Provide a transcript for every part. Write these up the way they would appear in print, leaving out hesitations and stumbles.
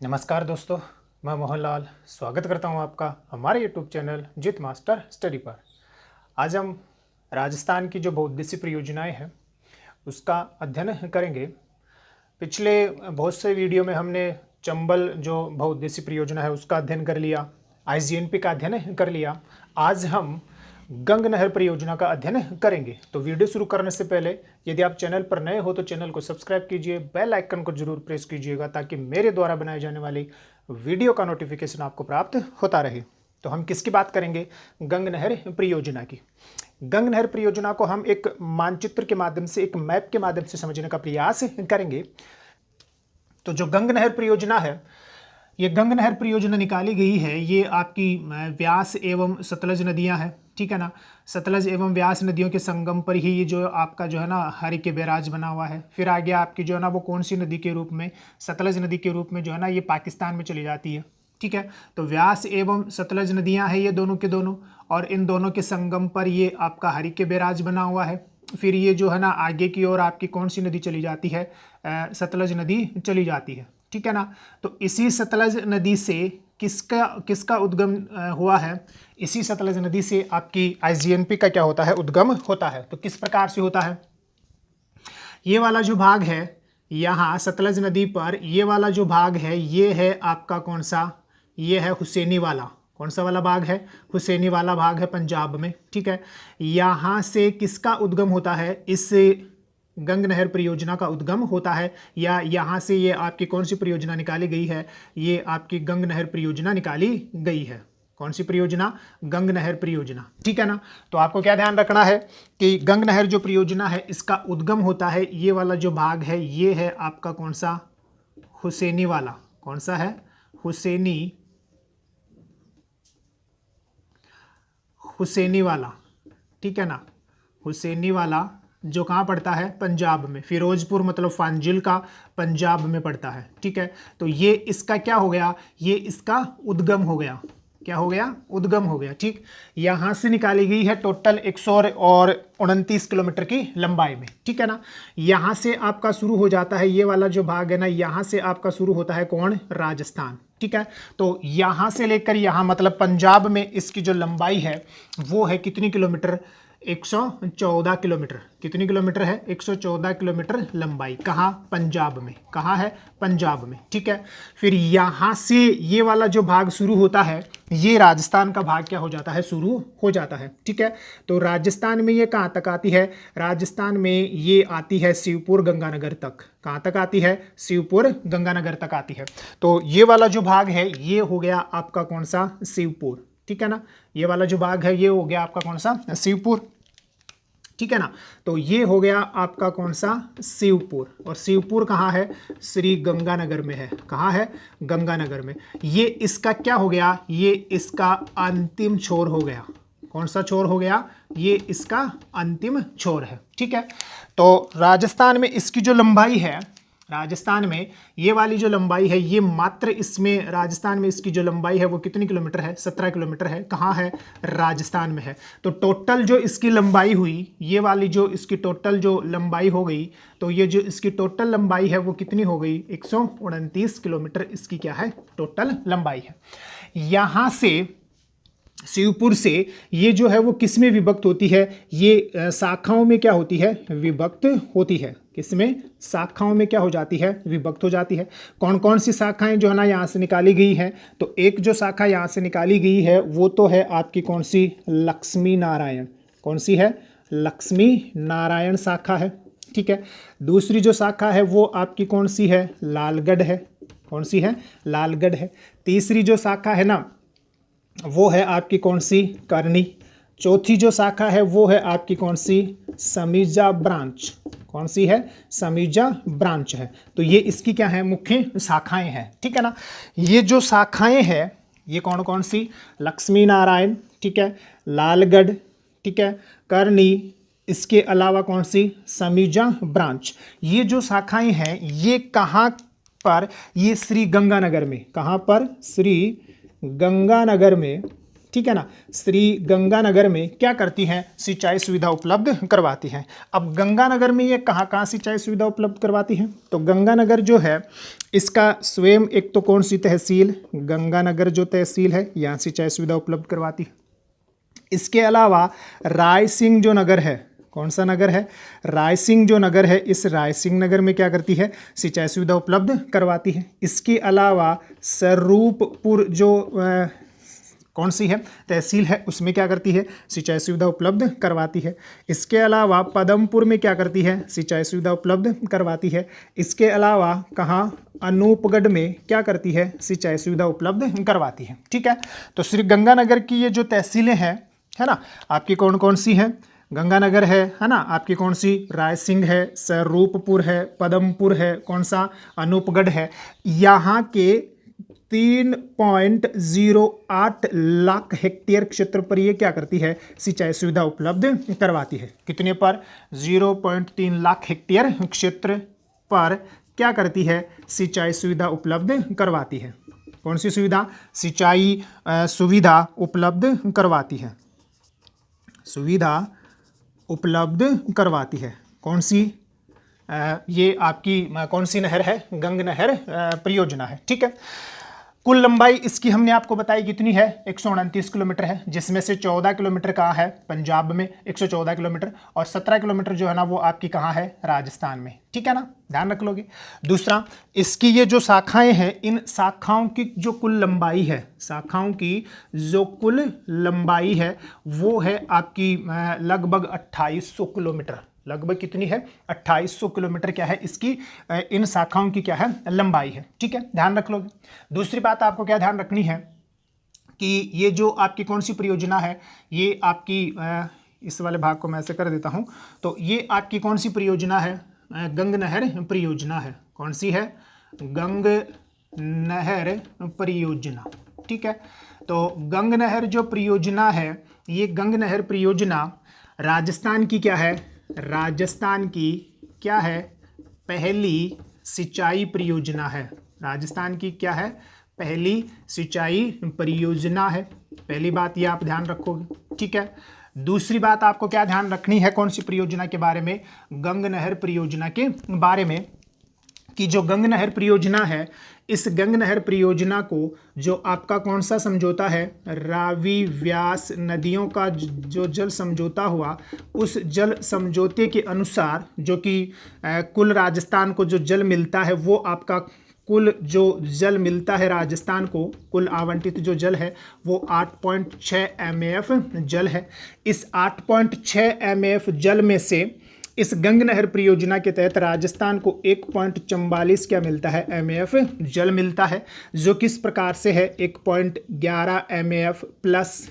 नमस्कार दोस्तों, मैं मोहनलाल स्वागत करता हूं आपका हमारे यूट्यूब चैनल जित मास्टर स्टडी पर। आज हम राजस्थान की जो बहुउद्देशीय परियोजनाएं हैं उसका अध्ययन करेंगे। पिछले बहुत से वीडियो में हमने चंबल जो बहुउद्देशीय परियोजना है उसका अध्ययन कर लिया, आईजीएनपी का अध्ययन कर लिया। आज हम गंग नहर परियोजना का अध्ययन करेंगे। तो वीडियो शुरू करने से पहले यदि आप चैनल पर नए हो तो चैनल को सब्सक्राइब कीजिए, बेल आइकन को जरूर प्रेस कीजिएगा ताकि मेरे द्वारा बनाए जाने वाली वीडियो का नोटिफिकेशन आपको प्राप्त होता रहे। तो हम किसकी बात करेंगे? गंग नहर परियोजना की। गंग नहर परियोजना को हम एक मानचित्र के माध्यम से, एक मैप के माध्यम से समझने का प्रयास करेंगे। तो जो गंग नहर परियोजना है, ये गंग नहर परियोजना निकाली गई है, ये आपकी व्यास एवं सतलज नदियां हैं, ठीक है ना। सतलज एवं व्यास नदियों के संगम पर ही ये जो आपका जो है ना हरिके बैराज बना हुआ है। फिर आगे आपकी जो है ना वो कौन सी नदी के रूप में, सतलज नदी के रूप में जो है ना ये पाकिस्तान में चली जाती है, ठीक है। तो व्यास एवं सतलज नदियां हैं ये दोनों के दोनों, और इन दोनों के संगम पर ये आपका हरिके बैराज बना हुआ है। फिर ये जो है ना आगे की ओर आपकी कौन सी नदी चली जाती है? सतलज नदी चली जाती है, ठीक है ना। तो इसी सतलज नदी से किसका उद्गम हुआ है? इसी सतलज नदी से आपकी आईजीएनपी का क्या होता है? उद्गम होता है। तो किस प्रकार से होता है? ये वाला जो भाग है यहाँ सतलज नदी पर, ये वाला जो भाग है ये है आपका कौन सा? ये है हुसैनी वाला। कौन सा वाला भाग है? हुसैनी वाला भाग है पंजाब में, ठीक है। यहाँ से किसका उद्गम होता है? इस गंग नहर परियोजना का उद्गम होता है, या यहाँ से ये आपकी कौन सी परियोजना निकाली गई है? ये आपकी गंग नहर परियोजना निकाली गई है। कौन सी परियोजना? गंग नहर परियोजना, ठीक है ना। तो आपको क्या ध्यान रखना है कि गंग नहर जो परियोजना है इसका उद्गम होता है, ये वाला जो भाग है ये है आपका कौन सा? हुसैनी वाला। कौन सा है? हुसैनी वाला, ठीक है ना। हुसैनी वाला जो कहाँ पड़ता है? पंजाब में। फिरोजपुर मतलब फांजिल का पंजाब में पड़ता है, ठीक है। तो ये इसका क्या हो गया? ये इसका उद्गम हो गया। क्या हो गया? उद्गम हो गया, ठीक। यहाँ से निकाली गई है टोटल 129 किलोमीटर की लंबाई में, ठीक है ना। यहाँ से आपका शुरू हो जाता है, ये वाला जो भाग है ना, यहाँ से आपका शुरू होता है कौन? राजस्थान, ठीक है। तो यहाँ से लेकर यहाँ मतलब पंजाब में इसकी जो लंबाई है वो है कितनी किलोमीटर? 114 किलोमीटर। कितनी किलोमीटर है? 114 किलोमीटर लंबाई। कहाँ? पंजाब में। कहाँ है? पंजाब में, ठीक है। फिर यहाँ से ये वाला जो भाग शुरू होता है, ये राजस्थान का भाग क्या हो जाता है? शुरू हो जाता है, ठीक है। तो राजस्थान में ये कहाँ तक आती है? राजस्थान में ये आती है शिवपुर गंगानगर तक। कहाँ तक आती है? शिवपुर गंगानगर तक आती है। तो ये वाला जो भाग है ये हो गया आपका कौन सा? शिवपुर, ठीक है ना। ये वाला जो भाग है ये हो गया आपका कौन सा? शिवपुर, ठीक है ना। तो ये हो गया आपका कौन सा? शिवपुर। और शिवपुर कहाँ है? श्री गंगानगर में है। कहाँ है? गंगानगर में। ये इसका क्या हो गया? ये इसका अंतिम छोर हो गया। कौन सा छोर हो गया? ये इसका अंतिम छोर है, ठीक है। तो राजस्थान में इसकी जो लंबाई है, राजस्थान में ये वाली जो लंबाई है ये मात्र इसमें राजस्थान में इसकी जो लंबाई है वो कितनी किलोमीटर है? 17 किलोमीटर है। कहाँ है? राजस्थान में है। तो टोटल जो इसकी लंबाई हुई, ये वाली जो इसकी टोटल जो लंबाई हो गई, तो ये जो इसकी टोटल लंबाई है वो कितनी हो गई? 129 किलोमीटर इसकी क्या है? टोटल लंबाई है। यहाँ से शिवपुर से ये जो है वो किस में विभक्त होती है? ये शाखाओं में क्या होती है? विभक्त होती है। किसमें? शाखाओं में क्या हो जाती है? विभक्त हो जाती है। कौन कौन सी शाखाएं जो है ना यहाँ से निकाली गई हैं? तो एक जो शाखा यहाँ से निकाली गई है वो तो है आपकी कौन सी? लक्ष्मी नारायण। कौन सी है? लक्ष्मी नारायण शाखा है, ठीक है। दूसरी जो शाखा है वो आपकी कौन सी है? लालगढ़ है। कौन सी है? लालगढ़ है। तीसरी जो शाखा है ना वो है आपकी कौन सी? करनी। चौथी जो शाखा है वो है आपकी कौन सी? समीजा ब्रांच। कौन सी है? समीजा ब्रांच है। तो ये इसकी क्या है? मुख्य शाखाएं हैं, ठीक है ना। ये जो शाखाएं हैं ये कौन कौन सी? लक्ष्मी नारायण, ठीक है, लालगढ़, ठीक है, करनी, इसके अलावा कौन सी? समीजा ब्रांच। ये जो शाखाएं हैं ये कहाँ पर? ये श्री गंगानगर में। कहाँ पर? श्री गंगानगर में, ठीक है ना, श्री गंगानगर में क्या करती हैं, सिंचाई सुविधा उपलब्ध करवाती हैं। अब गंगानगर में ये कहाँ कहाँ सिंचाई सुविधा उपलब्ध करवाती हैं, तो गंगानगर जो है इसका स्वयं एक तो कौन सी तहसील, गंगानगर जो तहसील है यहाँ सिंचाई सुविधा उपलब्ध करवाती है। इसके अलावा रायसिंह जो नगर है, कौन सा नगर है, रायसिंह जो नगर है, इस रायसिंह नगर में क्या करती है, सिंचाई सुविधा उपलब्ध करवाती है। इसके अलावा स्वरूपपुर जो कौन सी है तहसील है, उसमें क्या करती है, सिंचाई सुविधा उपलब्ध करवाती है। इसके अलावा पदमपुर में क्या करती है, सिंचाई सुविधा उपलब्ध करवाती है। इसके अलावा कहाँ, अनूपगढ़ में क्या करती है, सिंचाई सुविधा उपलब्ध करवाती है। ठीक है, तो श्री गंगानगर की ये जो तहसीलें हैं, है ना, आपकी कौन कौन सी हैं, गंगानगर है ना, आपकी कौन सी, रायसिंह है, स्वरूपपुर है, पदमपुर है, कौन सा, अनूपगढ़ है। यहाँ के 3.08 लाख हेक्टेयर क्षेत्र पर ये क्या करती है, सिंचाई सुविधा उपलब्ध करवाती है। कितने पर, 0.3 लाख हेक्टेयर क्षेत्र पर क्या करती है, सिंचाई सुविधा उपलब्ध करवाती है। कौन सी सुविधा, सिंचाई सुविधा उपलब्ध करवाती है, सुविधा उपलब्ध करवाती है। कौन सी, ये आपकी कौन सी नहर है, गंग नहर परियोजना है। ठीक है, कुल लंबाई इसकी हमने आपको बताई कितनी है, 129 किलोमीटर है, जिसमें से 14 किलोमीटर कहाँ है, पंजाब में 114 किलोमीटर, और 17 किलोमीटर जो है ना वो आपकी कहाँ है, राजस्थान में। ठीक है ना, ध्यान रख लोगे। दूसरा, इसकी ये जो शाखाएं हैं, इन शाखाओं की जो कुल लंबाई है, शाखाओं की जो कुल लंबाई है वो है आपकी लगभग 2800 किलोमीटर। लगभग कितनी है, 2800 किलोमीटर क्या है इसकी, इन शाखाओं की क्या है, लंबाई है। ठीक है, ध्यान रख लोगे। दूसरी बात आपको क्या ध्यान रखनी है कि ये जो आपकी कौन सी परियोजना है, ये आपकी इस वाले भाग को मैं ऐसे कर देता हूँ, तो ये आपकी कौन सी परियोजना है, गंग नहर परियोजना है। कौन सी है, गंग नहर परियोजना। ठीक है, तो गंग नहर जो परियोजना है, ये गंग नहर परियोजना राजस्थान की क्या है, राजस्थान की क्या है, पहली सिंचाई परियोजना है। राजस्थान की क्या है, पहली सिंचाई परियोजना है। पहली बात ये आप ध्यान रखोगे। ठीक है, दूसरी बात आपको क्या ध्यान रखनी है, कौन सी परियोजना के बारे में, गंग नहर परियोजना के बारे में, कि जो गंग नहर परियोजना है, इस गंग नहर परियोजना को जो आपका कौन सा समझौता है, रावी व्यास नदियों का जो जल समझौता हुआ, उस जल समझौते के अनुसार जो कि कुल राजस्थान को जो जल मिलता है, वो आपका कुल जो जल मिलता है राजस्थान को, कुल आवंटित जो जल है वो 8.6 MAF जल है। इस 8.6 MAF जल में से इस गंग नहर परियोजना के तहत राजस्थान को 1.44 क्या मिलता है, MAF जल मिलता है, जो किस प्रकार से है, 1.11 MAF प्लस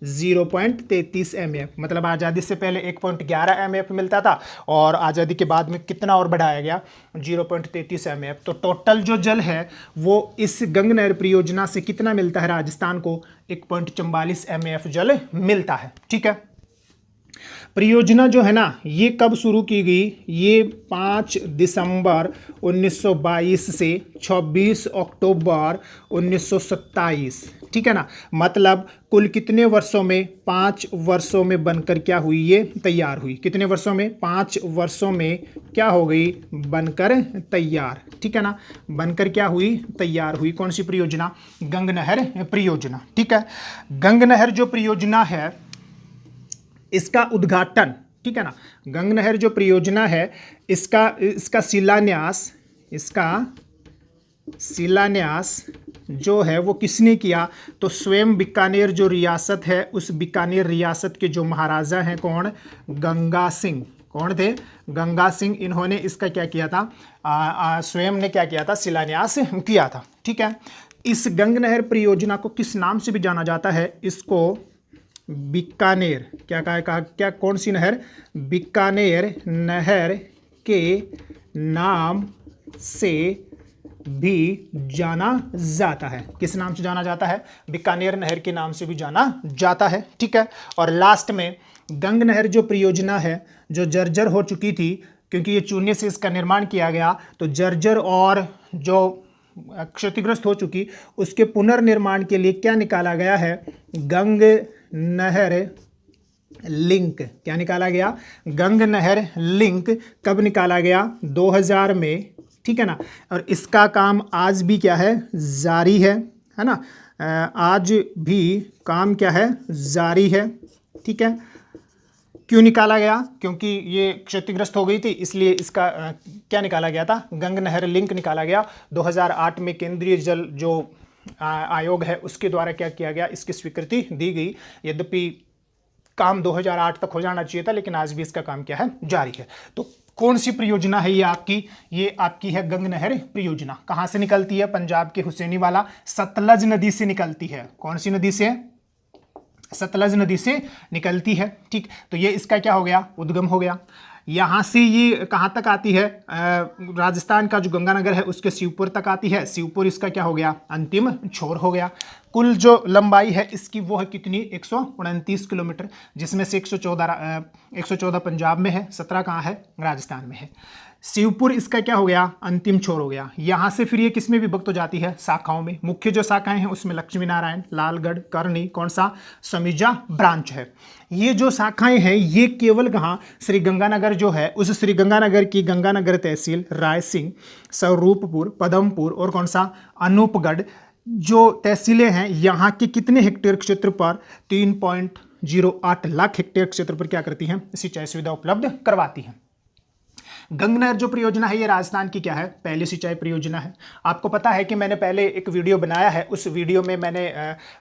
0.33 MAF। मतलब आज़ादी से पहले 1.11 MAF मिलता था और आज़ादी के बाद में कितना और बढ़ाया गया, 0.33 MAF। तो टोटल जो जल है वो इस गंग नहर परियोजना से कितना मिलता है, राजस्थान को 1.44 MAF जल मिलता है। ठीक है, परियोजना जो है ना ये कब शुरू की गई, ये 5 दिसंबर 1922 से 26 अक्टूबर 1927। ठीक है ना, मतलब कुल कितने वर्षों में, 5 वर्षों में बनकर क्या हुई, ये तैयार हुई। कितने वर्षों में, 5 वर्षों में क्या हो गई, बनकर तैयार। ठीक है ना, बनकर क्या हुई, तैयार हुई। कौन सी परियोजना, गंग नहर परियोजना। ठीक है, गंग नहर जो परियोजना है इसका उद्घाटन, ठीक है ना, गंग नहर जो परियोजना है इसका शिलान्यास जो है वो किसने किया, तो स्वयं बीकानेर जो रियासत है, उस बीकानेर रियासत के जो महाराजा हैं, कौन, गंगा सिंह। कौन थे, गंगा सिंह। इन्होंने इसका क्या किया था, स्वयं ने क्या किया था, शिलान्यास किया था। ठीक है, इस गंग नहर परियोजना को किस नाम से भी जाना जाता है, इसको बीकानेर, क्या कहा, क्या कौन सी नहर, बीकानेर नहर के नाम से भी जाना जाता है। किस नाम से जाना जाता है, बीकानेर नहर के नाम से भी जाना जाता है। ठीक है, और लास्ट में गंग नहर जो परियोजना है जो जर्जर हो चुकी थी, क्योंकि ये चूने से इसका निर्माण किया गया, तो जर्जर और जो क्षतिग्रस्त हो चुकी, उसके पुनर्निर्माण के लिए क्या निकाला गया है? गंग नहर लिंक। क्या निकाला गया? गंग नहर लिंक। कब निकाला गया? 2000 में, ठीक है ना। और इसका काम आज भी क्या है? जारी है ना। आज भी काम क्या है? जारी है, ठीक है। क्यों निकाला गया? क्योंकि ये क्षतिग्रस्त हो गई थी, इसलिए इसका क्या निकाला गया था? गंग नहर लिंक निकाला गया। 2008 में केंद्रीय जल जो आयोग है उसके द्वारा क्या किया गया? इसकी स्वीकृति दी गई। यद्यपि काम 2008 तक हो जाना चाहिए था, लेकिन आज भी इसका काम क्या है? जारी है। तो कौन सी परियोजना है ये आपकी? ये आपकी है गंग नहर परियोजना। कहाँ से निकलती है? पंजाब के हुसैनीवाला सतलज नदी से निकलती है। कौन सी नदी से? सतलज नदी से निकलती है, ठीक। तो ये इसका क्या हो गया? उद्गम हो गया। यहाँ से ये कहाँ तक आती है? राजस्थान का जो गंगानगर है उसके शिवपुर तक आती है। शिवपुर इसका क्या हो गया? अंतिम छोर हो गया। कुल जो लंबाई है इसकी वो है कितनी? 129 किलोमीटर, जिसमें से 114 पंजाब में है, 17 कहाँ है? राजस्थान में है। शिवपुर इसका क्या हो गया? अंतिम छोर हो गया। यहाँ से फिर ये किस में विभक्त हो जाती है? शाखाओं में। मुख्य जो शाखाएं हैं उसमें लक्ष्मी नारायण, लालगढ़, करनी, कौन सा? समीजा ब्रांच है। ये जो शाखाएं हैं ये केवल कहाँ? श्री गंगानगर जो है उस श्री गंगानगर की गंगानगर तहसील, रायसिंह, स्वरूपपुर, पदमपुर और कौन सा? अनूपगढ़ जो तहसीलें हैं यहाँ के कितने हेक्टेयर क्षेत्र पर? 3.08 लाख हेक्टेयर क्षेत्र पर क्या करती हैं? सिंचाई सुविधा उपलब्ध करवाती हैं। गंग नहर जो परियोजना है ये राजस्थान की क्या है? पहली सिंचाई परियोजना है। आपको पता है कि मैंने पहले एक वीडियो बनाया है, उस वीडियो में मैंने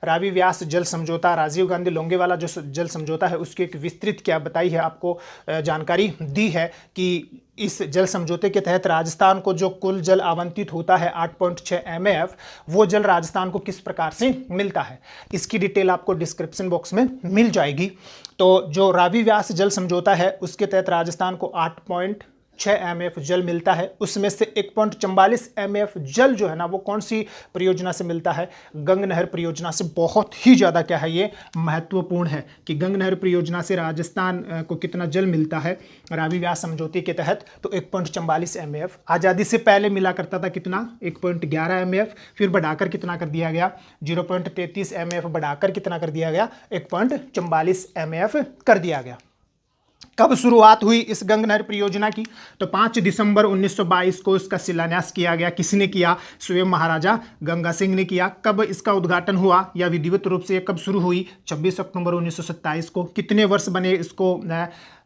रावी व्यास जल समझौता, राजीव गांधी लोंगेवाला जो जल समझौता है उसकी एक विस्तृत क्या बताई है, आपको जानकारी दी है कि इस जल समझौते के तहत राजस्थान को जो कुल जल आवंटित होता है 8.6 MAF, वो जल राजस्थान को किस प्रकार से मिलता है, इसकी डिटेल आपको डिस्क्रिप्शन बॉक्स में मिल जाएगी। तो जो रावी व्यास जल समझौता है उसके तहत राजस्थान को 8.6 MAF जल मिलता है। उसमें से 1.44 MAF जल जो है ना वो कौन सी परियोजना से मिलता है? गंग नहर परियोजना से। बहुत ही ज़्यादा क्या है ये? महत्वपूर्ण है कि गंग नहर परियोजना से राजस्थान को कितना जल मिलता है रावी व्यास समझौते के तहत? तो 1.44 MAF। आज़ादी से पहले मिला करता था कितना? 1.11 MAF। फिर बढ़ाकर कितना कर दिया गया? 0.33 MAF बढ़ाकर कितना कर दिया गया? 1.44 MAF कर दिया गया। कब शुरुआत हुई इस गंग नहर परियोजना की? तो 5 दिसंबर 1922 को इसका शिलान्यास किया गया। किसने किया? स्वयं महाराजा गंगा सिंह ने किया। कब इसका उद्घाटन हुआ या विधिवत रूप से कब शुरू हुई? 26 अक्टूबर 1927 को। कितने वर्ष बने इसको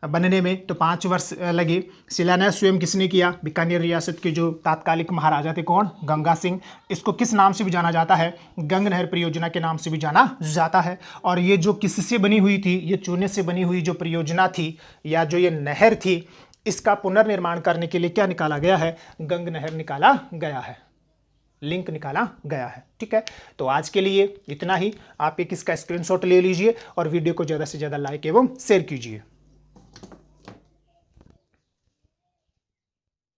बनने में? तो 5 वर्ष लगे। शिलान्यास स्वयं किसने किया? बीकानेर रियासत के जो तात्कालिक महाराजा थे, कौन? गंगा सिंह। इसको किस नाम से भी जाना जाता है? गंग नहर परियोजना के नाम से भी जाना जाता है। और ये जो किससे बनी हुई थी? ये चूने से बनी हुई जो परियोजना थी या जो ये नहर थी, इसका पुनर्निर्माण करने के लिए क्या निकाला गया है? गंग नहर निकाला गया है, लिंक निकाला गया है, ठीक है। तो आज के लिए इतना ही। आप एक इसका स्क्रीनशॉट ले लीजिए और वीडियो को ज़्यादा से ज़्यादा लाइक एवं शेयर कीजिए।